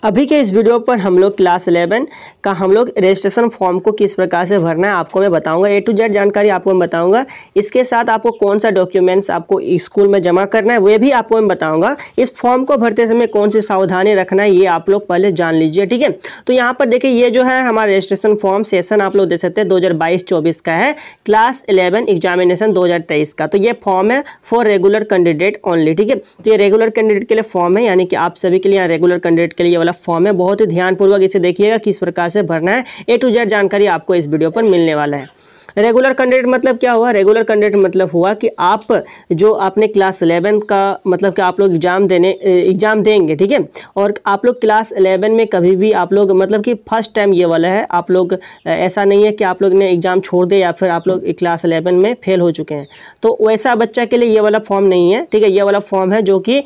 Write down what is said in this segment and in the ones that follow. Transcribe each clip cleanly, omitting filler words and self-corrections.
अभी के इस वीडियो पर हम लोग क्लास 11 का हम लोग रजिस्ट्रेशन फॉर्म को किस प्रकार से भरना है आपको मैं बताऊंगा। ए टू जेड जानकारी आपको मैं बताऊंगा। इसके साथ आपको कौन सा डॉक्यूमेंट्स आपको स्कूल में जमा करना है वो भी आपको मैं बताऊंगा। इस फॉर्म को भरते समय कौन सी सावधानी रखना है ये आप लोग पहले जान लीजिए, ठीक है। तो यहाँ पर देखिए ये जो है हमारा रजिस्ट्रेशन फॉर्म सेशन आप लोग देख सकते हैं 2022-24 का है, क्लास 11 एग्जामिनेशन 2023 का। तो ये फॉर्म है फॉर रेगुलर कैंडिडेट ओनली, ठीक है। तो ये रेगुलर कैंडिडेट के लिए फॉर्म है, यानी कि आप सभी के लिए रेगुलर कैंडिडेट के लिए वाला फॉर्म है। बहुत ही ध्यानपूर्वक इसे देखिएगा किस प्रकार से भरना है। ए टू जेड जानकारी आपको इस वीडियो पर मिलने वाला है। रेगुलर कैंडिडेट मतलब क्या हुआ? रेगुलर कैंडिडेट मतलब हुआ कि आप जो आपने क्लास 11 का मतलब कि आप लोग एग्जाम देंगे, ठीक है। और आप लोग क्लास 11 में कभी भी आप लोग मतलब कि फर्स्ट टाइम ये वाला है, आप लोग ऐसा नहीं है कि आप लोग ने एग्जाम छोड़ दे या फिर आप लोग क्लास 11 में फेल हो चुके हैं, तो वैसा बच्चा के लिए ये वाला फॉर्म नहीं है, ठीक है। ये वाला फॉर्म है जो कि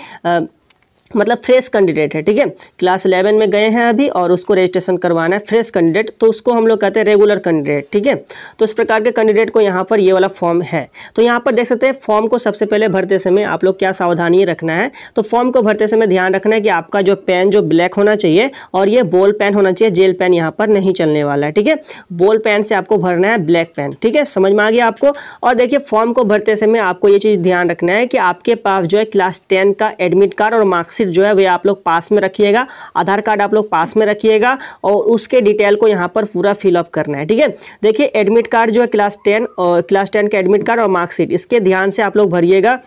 मतलब फ्रेश कैंडिडेट है, ठीक है। क्लास 11 में गए हैं अभी और उसको रजिस्ट्रेशन करवाना है, फ्रेश कैंडिडेट, तो उसको हम लोग कहते हैं रेगुलर कैंडिडेट, ठीक है। तो इस प्रकार के कैंडिडेट को यहाँ पर ये वाला फॉर्म है। तो यहाँ पर देख सकते हैं फॉर्म को सबसे पहले भरते समय आप लोग क्या सावधानी रखना है। तो फॉर्म को भरते समय ध्यान रखना है कि आपका जो पेन जो ब्लैक होना चाहिए और ये बॉल पेन होना चाहिए, जेल पेन यहाँ पर नहीं चलने वाला है, ठीक है। बॉल पेन से आपको भरना है, ब्लैक पेन, ठीक है। समझ में आ गया आपको। और देखिए फॉर्म को भरते समय आपको ये चीज़ ध्यान रखना है कि आपके पास जो है क्लास 10 का एडमिट कार्ड और मार्क्स जो है वे आप लोग पास में रखिएगा, आधार कार्ड आप लोग पास में रखिएगा और उसके डिटेल को यहाँ पर पूरा फिलअप करना है, ठीक है। देखिए एडमिट कार्ड जो है क्लास 10 और क्लास 10 का एडमिट कार्ड और मार्कशीट, इसके ध्यान से आप लोग भरिएगा,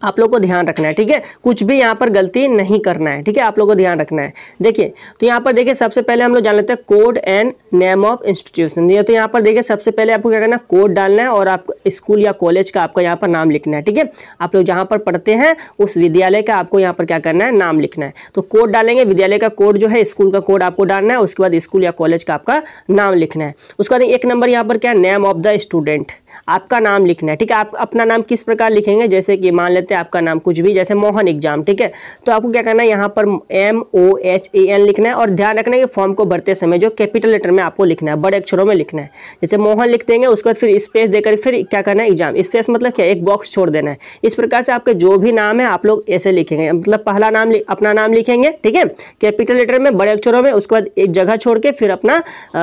आप लोग को ध्यान रखना है, ठीक है। कुछ भी यहाँ पर गलती नहीं करना है, ठीक है। आप लोगों को ध्यान रखना है। देखिए तो यहाँ पर देखिए सबसे पहले हम लोग जान लेते हैं code and name of institution. ये तो यहाँ पर देखिए सबसे पहले आपको क्या करना है, कोड डालना है और आप स्कूल या कॉलेज का आपका यहाँ पर नाम लिखना है, ठीक है। आप लोग जहाँ पर पढ़ते हैं उस विद्यालय का आपको यहाँ पर क्या करना है, नाम लिखना है। तो कोड डालेंगे, विद्यालय का कोड जो है, स्कूल का कोड आपको डालना है, उसके बाद स्कूल या कॉलेज का आपका नाम लिखना है। उसके बाद एक नंबर यहाँ पर क्या है, नेम ऑफ द स्टूडेंट, आपका नाम लिखना है, ठीक है। आप अपना नाम किस प्रकार लिखेंगे, जैसे कि मान लेते हैं आपका नाम कुछ भी, जैसे मोहन एग्जाम, ठीक है। तो आपको क्या करना है, यहाँ पर MOHAN लिखना है और ध्यान रखना है कि फॉर्म को भरते समय जो कैपिटल लेटर में आपको लिखना है, बड़े अक्षरों में लिखना है। जैसे मोहन लिख देंगे, उसके बाद फिर स्पेस देकर फिर क्या करना है, एग्जाम। स्पेस मतलब क्या, एक बॉक्स छोड़ देना है। इस प्रकार से आपके जो भी नाम है आप लोग ऐसे लिखेंगे, मतलब पहला नाम अपना नाम लिखेंगे, ठीक है, कैपिटल लेटर में बड़े अक्षरों में, उसके बाद एक जगह छोड़ के फिर अपना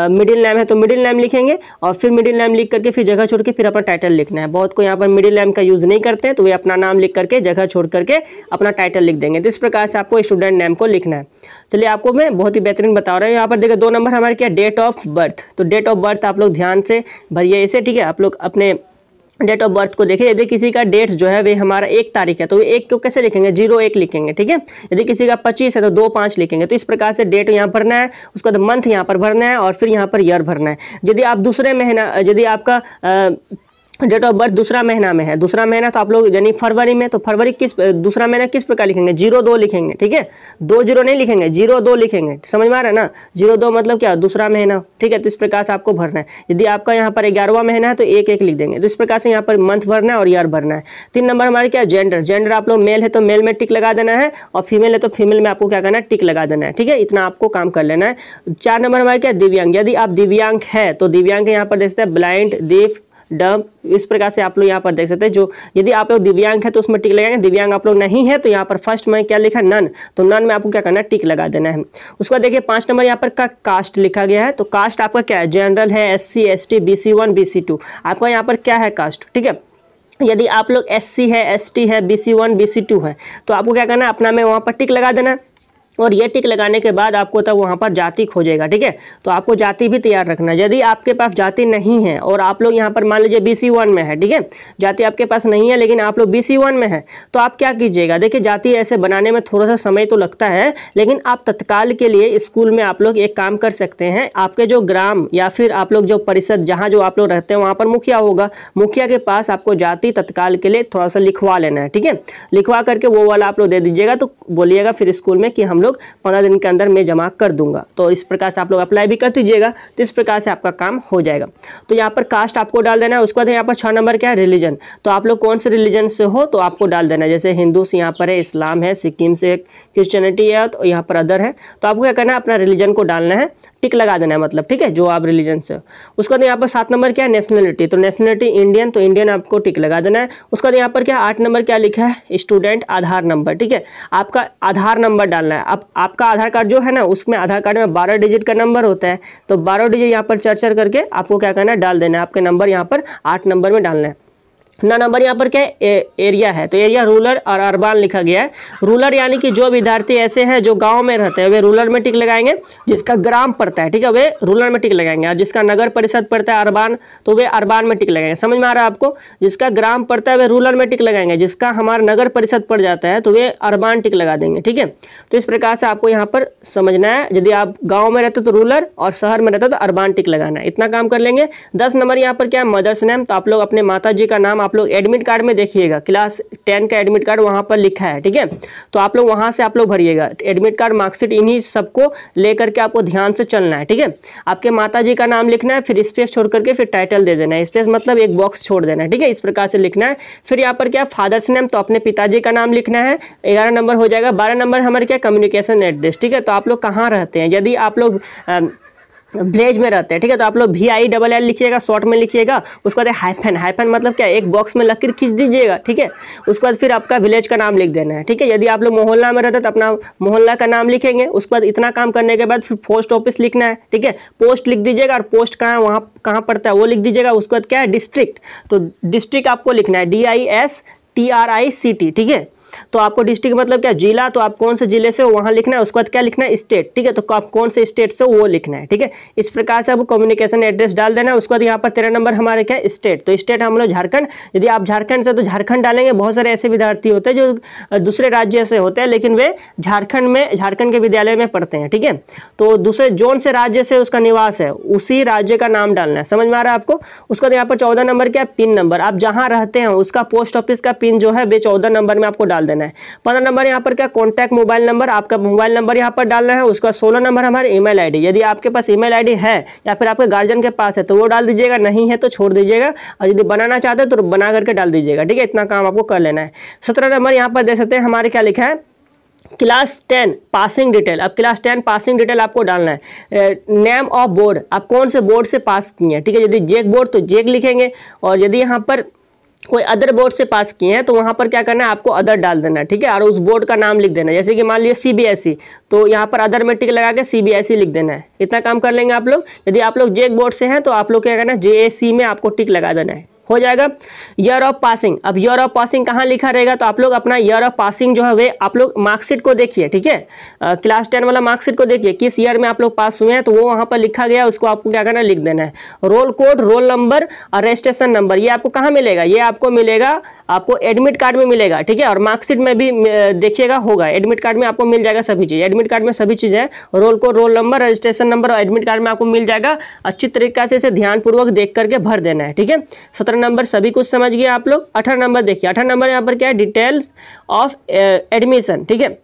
मिडिल नेम है तो मिडिल नेम लिखेंगे और फिर मिडिल नेम लिख करके फिर जगह छोड़ के फिर अपना टाइटल लिखना है। बहुत को यहाँ पर मिडिल नेम का यूज नहीं करते हैं तो वे अपना नाम लिख करके जगह छोड़ करके अपना टाइटल लिख देंगे। तो इस प्रकार से आपको स्टूडेंट नेम को लिखना है। चलिए आपको मैं बहुत ही बेहतरीन बता रहा हूँ। यहाँ पर देखिए 2 नंबर हमारे क्या, डेट ऑफ बर्थ। तो डेट ऑफ बर्थ आप लोग ध्यान से भरिए इसे, ठीक है। आप लोग अपने डेट ऑफ बर्थ को देखिए, यदि किसी का डेट जो है वे हमारा 1 तारीख है तो 1 को कैसे लिखेंगे, 01 लिखेंगे, ठीक है। यदि किसी का 25 है तो 25 लिखेंगे। तो इस प्रकार से डेट यहाँ भरना है, उसके बाद मंथ यहाँ पर भरना है और फिर यहाँ पर ईयर भरना है। यदि आप दूसरे महीना, यदि आपका डेट ऑफ बर्थ दूसरा महीना में है, दूसरा महीना तो आप लोग यानी फरवरी में, तो फरवरी किस दूसरा महीना किस प्रकार लिखेंगे, 02 लिखेंगे, ठीक है। 20 नहीं लिखेंगे, 02 लिखेंगे। समझ में आ रहा है ना, 02 मतलब क्या, दूसरा महीना, ठीक है। तो इस प्रकार से आपको भरना है। यदि आपका यहाँ पर 11वां महीना है तो 1-1 लिख देंगे। तो इस प्रकार से यहाँ पर मंथ भरना है और ईयर भरना है। 3 नंबर हमारे क्या, जेंडर। जेंडर आप लोग मेल है तो मेल में टिक लगा देना है और फीमेल है तो फीमेल में आपको क्या करना है, टिक लगा देना है, ठीक है। इतना आपको काम कर लेना है। 4 नंबर हमारे क्या, दिव्यांग। यदि आप दिव्यांग है तो दिव्यांग यहाँ पर देख सकते हैं ब्लाइंड, डीफ, डम, इस प्रकार से आप लोग यहाँ पर देख सकते हैं। जो यदि आप लोग दिव्यांग है तो उसमें टिक लगाएंगे, दिव्यांग आप लोग नहीं है तो यहाँ पर फर्स्ट में क्या लिखा, नन, तो नन में आपको क्या करना है, टिक लगा देना है। उसके बाद देखिए 5 नंबर यहाँ पर का कास्ट लिखा गया है। तो कास्ट आपका क्या है, जनरल है, SC ST BC1 BC2, आपका यहाँ पर क्या है कास्ट, ठीक है। यदि आप लोग SC है, ST है, BC1 BC2 है तो आपको क्या करना है, अपना में वहाँ पर टिक लगा देना है। और ये टिक लगाने के बाद आपको तब वहाँ पर जाति खोजेगा, ठीक है। तो आपको जाति भी तैयार रखना है। यदि आपके पास जाति नहीं है और आप लोग यहाँ पर मान लीजिए BC1 में है, ठीक है, जाति आपके पास नहीं है लेकिन आप लोग BC1 में है, तो आप क्या कीजिएगा, देखिए जाति ऐसे बनाने में थोड़ा सा समय तो लगता है, लेकिन आप तत्काल के लिए स्कूल में आप लोग एक काम कर सकते हैं। आपके जो ग्राम या फिर आप लोग जो परिषद जहाँ जो आप लोग रहते हैं वहाँ पर मुखिया होगा, मुखिया के पास आपको जाति तत्काल के लिए थोड़ा सा लिखवा लेना है, ठीक है। लिखवा करके वो वाला आप लोग दे दीजिएगा, तो बोलिएगा फिर स्कूल में कि हम लोग 15 दिन के अंदर मैं जमा कर दूंगा। तो इस प्रकार से आप लोग अप्लाई भी कर दीजिएगा, तो इस प्रकार से आपका काम हो जाएगा। तो यहाँ पर कास्ट आपको डाल देना है। उसके बाद यहाँ पर 6 नंबर क्या है, रिलीजन। तो आप लोग कौन से रिलीजन से हो तो आपको डाल देना है। जैसे हिंदू से यहाँ पर है, इस्लाम है, सिक्किम से क्रिश्चियनिटी है, तो यहाँ पर अदर है, तो आपको क्या करना है, अपना रिलीजन को डालना है, टिक लगा देना है, मतलब ठीक है, जो आप रिलीजन से हो। उसके बाद यहाँ पर 7 नंबर क्या है, नेशनलिटी। तो नेशनलिटी इंडियन, तो इंडियन आपको टिक लगा देना है। उसके बाद यहाँ पर क्या 8 नंबर क्या लिखा है, स्टूडेंट आधार नंबर, ठीक है, आपका आधार नंबर डालना है। अब आपका आधार कार्ड जो है ना, उसमें आधार कार्ड में 12 डिजिट का नंबर होता है, तो 12 डिजिट यहाँ पर चर करके आपको क्या करना है, डाल देना है। आपके नंबर यहाँ पर 8 नंबर में डालना है। 9 नंबर यहाँ पर क्या है, एरिया है, तो एरिया रूरल और अर्बन लिखा गया है। रूरल यानी कि जो विद्यार्थी ऐसे हैं जो गांव में रहते हैं वे रूरल में टिक लगाएंगे, जिसका ग्राम पड़ता है, ठीक है, वे रूरल में टिक लगाएंगे, और जिसका नगर परिषद पड़ता है अर्बन, तो वे अर्बन में टिक लगाएंगे। समझ में आ रहा है आपको? जिसका ग्राम पड़ता है वे रूरल में टिक लगाएंगे, जिसका हमारा नगर परिषद पड़ जाता है तो वे अर्बन टिक लगा देंगे, ठीक है। तो इस प्रकार से आपको यहाँ पर समझना है, यदि आप गाँव में रहते तो रूरल और शहर में रहते तो अर्बन टिक लगाना है। इतना काम कर लेंगे। 10 नंबर यहाँ पर क्या है, मदर्स नेम, तो आप लोग अपने माता जी का नाम आप लोग एडमिट कार्ड में देखिएगा, क्लास 10 का एडमिट कार्ड वहां पर लिखा है, ठीक है, तो आप लोग वहां से आप लोग भरिएगा। एडमिट कार्ड, मार्कशीट, इन्हीं सबको लेकर के आपको ध्यान से चलना है, ठीक है। आपके माताजी का नाम लिखना है, फिर स्पेस छोड़ करके फिर टाइटल दे देना है। स्पेस मतलब एक बॉक्स छोड़ देना है, ठीक है, इस प्रकार से लिखना है। फिर यहाँ पर क्या, फादर्स नेम, तो अपने पिताजी का नाम लिखना है। 11 नंबर हो जाएगा। 12 नंबर हमारे क्या, कम्युनिकेशन एड्रेस, ठीक है, तो आप लोग कहाँ रहते हैं। यदि आप लोग विलेज में रहते हैं, ठीक है, तो आप लोग VILL लिखिएगा, शॉर्ट में लिखिएगा। उसके बाद हाइफन, हाइफन मतलब क्या, एक बॉक्स में लकीर खींच दीजिएगा, ठीक है। उसके बाद फिर आपका विलेज का नाम लिख देना है, ठीक है। यदि आप लोग मोहल्ला में रहते हैं तो अपना मोहल्ला का नाम लिखेंगे। उसके बाद इतना काम करने के बाद फिर पोस्ट ऑफिस लिखना है, ठीक है, पोस्ट लिख दीजिएगा, और पोस्ट कहाँ, वहाँ कहाँ पड़ता है वो लिख दीजिएगा। उसके बाद क्या है, डिस्ट्रिक्ट, तो डिस्ट्रिक्ट आपको लिखना है DISTRICT, ठीक है। तो आपको डिस्ट्रिक्ट मतलब क्या, जिला, तो आप कौन से जिले से हो वहां लिखना है। उसके बाद क्या लिखना है, स्टेट, ठीक है, तो आप कौन से स्टेट से हो वो लिखना है, ठीक है। इस प्रकार से आपको कम्युनिकेशन एड्रेस डाल देना है। उसके बाद यहाँ पर 13 नंबर हमारे क्या, स्टेट, तो स्टेट हम लोग झारखंड। यदि आप झारखंड से तो झारखंड डालेंगे। बहुत सारे ऐसे विद्यार्थी होते हैं जो दूसरे राज्य से होते हैं लेकिन वे झारखंड के विद्यालय में पढ़ते हैं, ठीक है, तो दूसरे जोन से, राज्य से उसका निवास है, उसी राज्य का नाम डालना है। समझ में आ रहा है आपको? उसके बाद यहाँ पर 14 नंबर क्या, पिन नंबर, आप जहाँ रहते हैं उसका पोस्ट ऑफिस का पिन जो है वे 14 नंबर में आपको डाल देना है। 15 नंबर यहाँ पर क्या, कॉन्टैक्ट मोबाइल नंबर, आपका मोबाइल नंबर यहाँ पर डालना है। उसका 16 नंबर हमारे ईमेल आईडी, यदि आपके पास ईमेल आईडी है या फिर आपके गार्जियन के पास है तो वो डाल दीजिएगा, नहीं है तो छोड़ दीजिएगा, और यदि बनाना चाहते हैं तो बना करके डाल दीजिएगा, ठीक है। इतना काम आपको कर लेना है। 17 नंबर यहाँ पर दे सकते हैं हमारे क्या लिखा है, क्लास 10 पासिंग डिटेल। अब क्लास 10 पासिंग डिटेल आपको डालना है। नेम ऑफ बोर्ड, आप कौन से बोर्ड से पास किए हैं, ठीक है। यदि जेक बोर्ड तो जेक लिखेंगे, और यदि यहाँ पर कोई अदर बोर्ड से पास किए हैं तो वहां पर क्या करना है, आपको अदर डाल देना है, ठीक है, और उस बोर्ड का नाम लिख देना है। जैसे कि मान लीजिए CBSE, तो यहाँ पर अदर में टिक लगा के CBSE लिख देना है। इतना काम कर लेंगे आप लोग। यदि आप लोग जेक बोर्ड से हैं तो आप लोग क्या करना है, JAC में आपको टिक लगा देना है, हो जाएगा। ईयर ऑफ पासिंग, अब ईयर ऑफ पासिंग कहाँ लिखा रहेगा, तो आप लोग अपना ईयर ऑफ पासिंग जो है वे आप लोग मार्कशीट को देखिए, ठीक है, क्लास 10 वाला मार्कशीट को देखिए, किस ईयर में आप लोग पास हुए हैं तो वो वहाँ पर लिखा गया, उसको आपको क्या करना है, लिख देना है। रोल कोड, रोल नंबर और रजिस्ट्रेशन नंबर, ये आपको कहाँ मिलेगा, ये आपको मिलेगा, आपको एडमिट कार्ड में मिलेगा, ठीक है, और मार्कशीट में भी देखिएगा होगा। एडमिट कार्ड में आपको मिल जाएगा सभी चीज़, एडमिट कार्ड में सभी चीज़ है, roll code, roll number, registration number और एडमिट कार्ड में आपको मिल जाएगा। अच्छी तरीके से इसे ध्यानपूर्वक देख करके भर देना है, ठीक है। 17 नंबर सभी कुछ समझ गए आप लोग। 18 नंबर देखिए, 18 नंबर यहाँ पर क्या है, डिटेल्स ऑफ एडमिशन, ठीक है,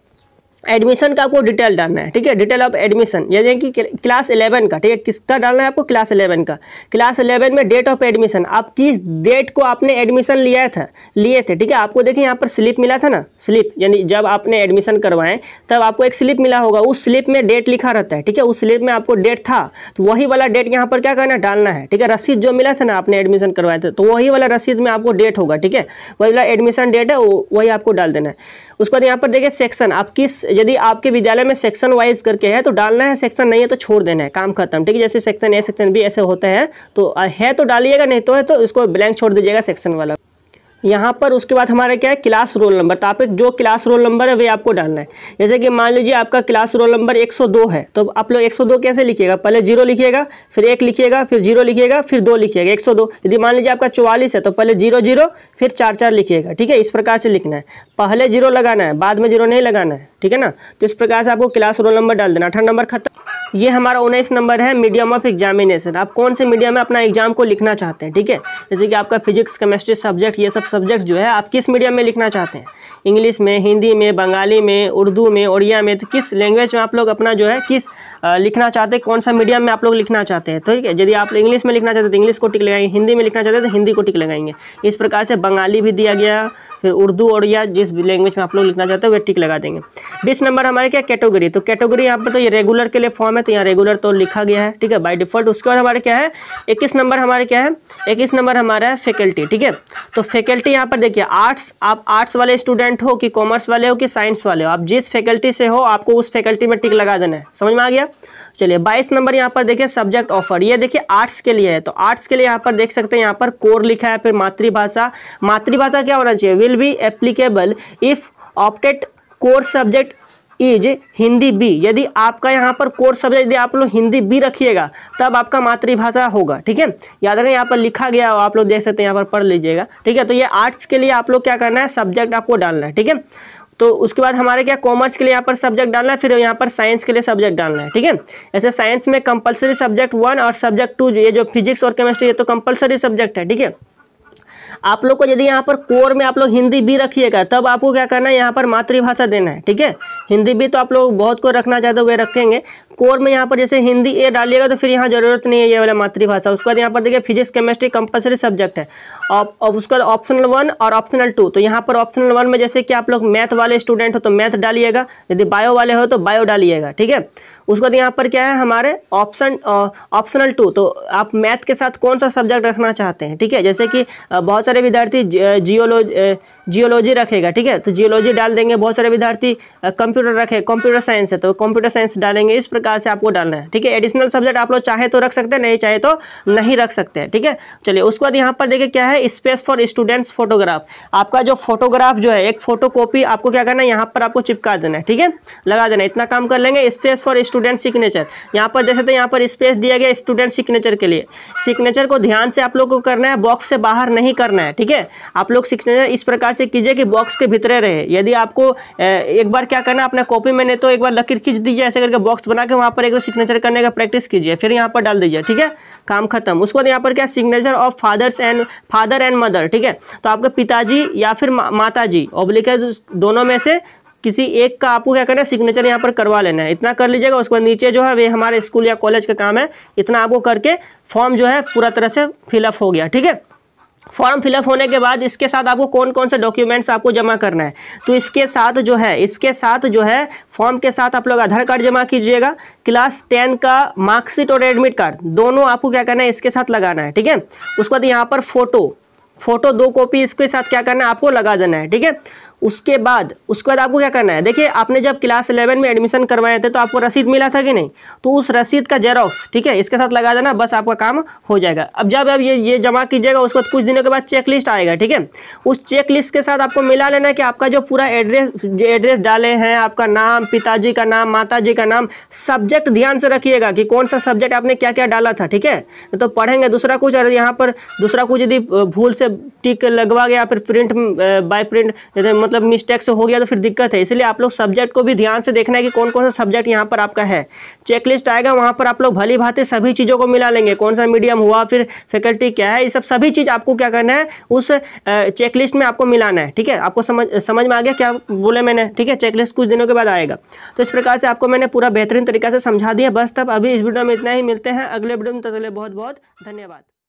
एडमिशन का आपको डिटेल डालना है, ठीक है, डिटेल ऑफ एडमिशन, यानी कि क्लास 11 का, ठीक है, किसका डालना है आपको, क्लास 11 का। क्लास 11 में डेट ऑफ एडमिशन, आप किस डेट को आपने एडमिशन लिए थे, ठीक है। आपको देखिए यहाँ पर स्लिप मिला था ना, स्लिप यानी जब आपने एडमिशन करवाएं तब आपको एक स्लिप मिला होगा, उस स्लिप में डेट लिखा रहता है, ठीक है, उस स्लिप में आपको डेट था तो वही वाला डेट यहाँ पर क्या करना है, डालना है, ठीक है। रसीद जो मिला था ना आपने एडमिशन करवाए थे तो वही वाला रसीद में आपको डेट होगा, ठीक है, वही वाला एडमिशन डेट है वही आपको डाल देना है। उसके बाद यहाँ पर देखिए सेक्शन, आप किस, यदि आपके विद्यालय में सेक्शन वाइज करके है तो डालना है, सेक्शन नहीं है तो छोड़ देना है, काम खत्म, ठीक है। जैसे सेक्शन A सेक्शन B ऐसे होता है तो डालिएगा, नहीं तो है तो इसको ब्लैंक छोड़ दीजिएगा सेक्शन वाला। यहाँ पर उसके बाद हमारा क्या है, क्लास रोल नंबर, तो आप जो क्लास रोल नंबर है वे आपको डालना है। जैसे कि मान लीजिए आपका क्लास रोल नंबर 102 है तो आप लोग 102 कैसे लिखिएगा, पहले 0 लिखिएगा, फिर 1 लिखिएगा, फिर 0 लिखिएगा, फिर 2 लिखिएगा, 102। यदि मान लीजिए आपका 44 है तो पहले 0 0 फिर 4 4 लिखिएगा, ठीक है, इस प्रकार से लिखना है। पहले 0 लगाना है, बाद में 0 नहीं लगाना है, ठीक है ना। तो इस प्रकार से आपको क्लास रोल नंबर डाल देना। 18 नंबर खत्म। ये हमारा 19 नंबर है, मीडियम ऑफ एग्जामिनेशन, आप कौन से मीडियम में अपना एग्जाम को लिखना चाहते हैं, ठीक है। जैसे कि आपका फिजिक्स, केमिस्ट्री सब्जेक्ट, ये सब सब्जेक्ट जो है आप किस मीडियम में लिखना चाहते हैं, इंग्लिश में, हिंदी में, बंगाली में, उर्दू में, उड़िया में, तो किस लैंग्वेज में आप लोग अपना जो है किस लिखना चाहते हैं, कौन सा मीडियम में आप लोग लिखना चाहते हैं, ठीक है। यदि आप इंग्लिश में लिखना चाहते हैं तो इंग्लिश को टिक लगाएंगे, हिंदी में लिखना चाहते हैं तो हिंदी को टिक लगाएंगे। इस प्रकार से बंगाली भी दिया गया, फिर उर्दू और या जिस लैंग्वेज में आप लोग लिखना चाहते हो वे टिक लगा देंगे। 20 नंबर हमारे क्या कैटेगरी, तो कैटेगरी यहाँ पर तो ये रेगुलर के लिए फॉर्म है, तो यहाँ रेगुलर तो लिखा गया है, ठीक है, बाय डिफॉल्ट। उसके बाद हमारे क्या है 21 नंबर हमारे क्या है 21 नंबर हमारा है फैकल्टी, ठीक है। तो फैकल्टी यहाँ पर देखिए आर्ट्स, आप आर्ट्स वाले स्टूडेंट हो कि कॉमर्स वाले हो कि साइंस वाले हो, आप जिस फैकल्टी से हो आपको उस फैकल्टी में टिक लगा देना है, समझ में आ गया। चलिए 22 नंबर यहाँ पर देखिए सब्जेक्ट ऑफर, ये देखिए आर्ट्स के लिए है, तो आर्ट्स के लिए यहाँ पर देख सकते हैं यहाँ पर कोर लिखा है, फिर मातृभाषा, मातृभाषा क्या होना चाहिए, will be applicable if opted core subject is Hindi B, यदि आपका यहाँ पर कोर सब्जेक्ट यदि आप लोग हिंदी बी रखिएगा तब आपका मातृभाषा होगा, ठीक है, याद रखें यहाँ पर लिखा गया हो, आप लोग देख सकते हैं यहाँ पर पढ़ लीजिएगा, ठीक है। तो ये आर्ट्स के लिए आप लोग क्या करना है सब्जेक्ट आपको डालना है, ठीक है। तो उसके बाद हमारे क्या कॉमर्स के लिए यहाँ पर सब्जेक्ट डालना है, फिर यहाँ पर साइंस के लिए सब्जेक्ट डालना है, ठीक है। ऐसे साइंस में कंपलसरी सब्जेक्ट 1 और सब्जेक्ट 2, ये जो फिजिक्स और केमिस्ट्री ये तो कंपलसरी सब्जेक्ट है, ठीक है। आप लोग को यदि यहाँ पर कोर में आप लोग हिंदी भी रखिएगा तब आपको क्या करना है यहाँ पर मातृभाषा देना है, ठीक है। हिंदी भी तो आप लोग बहुत को रखना चाहते हो वे रखेंगे, कोर में यहाँ पर जैसे हिंदी ए डालिएगा तो फिर यहाँ जरूरत नहीं है ये वाला मातृभाषा। उसके बाद यहाँ पर देखिए फिजिक्स केमिस्ट्री कंपलसरी सब्जेक्ट है, और उसके बाद ऑप्शनल 1 और ऑप्शनल 2, तो यहाँ पर ऑप्शनल 1 में जैसे कि आप लोग मैथ वाले स्टूडेंट हो तो मैथ डालिएगा, यदि बायो वाले हो तो बायो डालिएगा, ठीक है। उसके बाद यहाँ पर क्या है हमारे ऑप्शनल 2, तो आप मैथ के साथ कौन सा सब्जेक्ट रखना चाहते हैं, ठीक है। जैसे कि बहुत सारे विद्यार्थी जियोलॉजी रखेगा, ठीक है, तो जियोलॉजी डाल देंगे। बहुत सारे विद्यार्थी कंप्यूटर रखे, कंप्यूटर साइंस है तो कंप्यूटर साइंस डालेंगे। इस प्रकार से आपको डालना है, ठीक है। एडिशनल सब्जेक्ट आप लोग चाहे तो रख सकते हैं, नहीं चाहे तो नहीं रख सकते हैं, ठीक है। चलिए उसके बाद यहाँ पर देखिए क्या है स्पेस फॉर स्टूडेंट्स फोटोग्राफ, आपका जो फोटोग्राफ जो है एक फोटो कॉपी आपको क्या करना है यहाँ पर आपको चिपका देना है, ठीक है, लगा देना है। इतना काम कर लेंगे। स्पेस फॉर स्टूडेंट सिग्नेचर, यहाँ पर देख सकते हैं यहाँ पर स्पेस दिया गया स्टूडेंट सिग्नेचर के लिए। सिग्नेचर को ध्यान से आप लोग को करना है, बॉक्स से बाहर नहीं करना है, ठीक है। आप लोग सिग्नेचर इस प्रकार से कीजिए कि बॉक्स के भीतर रहे। यदि आपको एक बार क्या करना है अपने कॉपी में नहीं तो एक बार लकीर खींच दीजिए ऐसे करके बॉक्स बना के वहाँ पर एक बार सिग्नेचर करने का प्रैक्टिस कीजिए, फिर यहाँ पर डाल दीजिए, ठीक है, काम खत्म। उसके बाद यहाँ पर क्या signature of father and mother, ठीक है, तो आपके पिताजी या फिर माताजी ऑब्लिक है दोनों में से किसी एक का आपको क्या करना है सिग्नेचर यहाँ पर करवा लेना है। इतना कर लीजिएगा। उसके बाद नीचे जो है वे हमारे स्कूल या कॉलेज का काम है, इतना आपको करके फॉर्म जो है पूरा तरह से फिलअप हो गया, ठीक है। फॉर्म फिलअप होने के बाद इसके साथ आपको कौन कौन से डॉक्यूमेंट्स आपको जमा करना है, तो इसके साथ जो है फॉर्म के साथ आप लोग आधार कार्ड जमा कीजिएगा, क्लास 10 का मार्कशीट और एडमिट कार्ड दोनों आपको क्या करना है इसके साथ लगाना है, ठीक है। उसके बाद यहाँ पर फोटो 2 कॉपी इसके साथ क्या करना है आपको लगा देना है, ठीक है। उसके बाद आपको क्या करना है, देखिए आपने जब क्लास 11 में एडमिशन करवाए थे तो आपको रसीद मिला था कि नहीं, तो उस रसीद का जेरोक्स, ठीक है, इसके साथ लगा देना, बस आपका काम हो जाएगा। अब जब आप ये जमा कीजिएगा उसके बाद कुछ दिनों के बाद चेक लिस्ट आएगा, ठीक है। उस चेक लिस्ट के साथ आपको मिला लेना है कि आपका जो पूरा एड्रेस डाले हैं, आपका नाम, पिताजी का नाम, माताजी का नाम, सब्जेक्ट ध्यान से रखिएगा कि कौन सा सब्जेक्ट आपने क्या क्या डाला था, ठीक है, तो पढ़ेंगे दूसरा कुछ और यहाँ पर दूसरा कुछ यदि भूल से टिक लगवा गया फिर प्रिंट बाय प्रिंट मतलब मिस्टेक से हो गया तो फिर दिक्कत है। इसलिए आप लोग सब्जेक्ट को भी ध्यान से देखना है कि कौन कौन सा सब्जेक्ट यहाँ पर आपका है। चेक लिस्ट आएगा वहाँ पर आप लोग भली भांति सभी चीज़ों को मिला लेंगे, कौन सा मीडियम हुआ, फिर फैकल्टी क्या है, ये सब सभी चीज़ आपको क्या करना है उस चेक लिस्ट में आपको मिलाना है, ठीक है। आपको समझ में आ गया क्या बोले मैंने, ठीक है। चेक लिस्ट कुछ दिनों के बाद आएगा। तो इस प्रकार से आपको मैंने पूरा बेहतरीन तरीके से समझा दिया। बस तब अभी इस वीडियो में इतना ही, मिलते हैं अगले वीडियो में, तब तक के लिए बहुत बहुत धन्यवाद।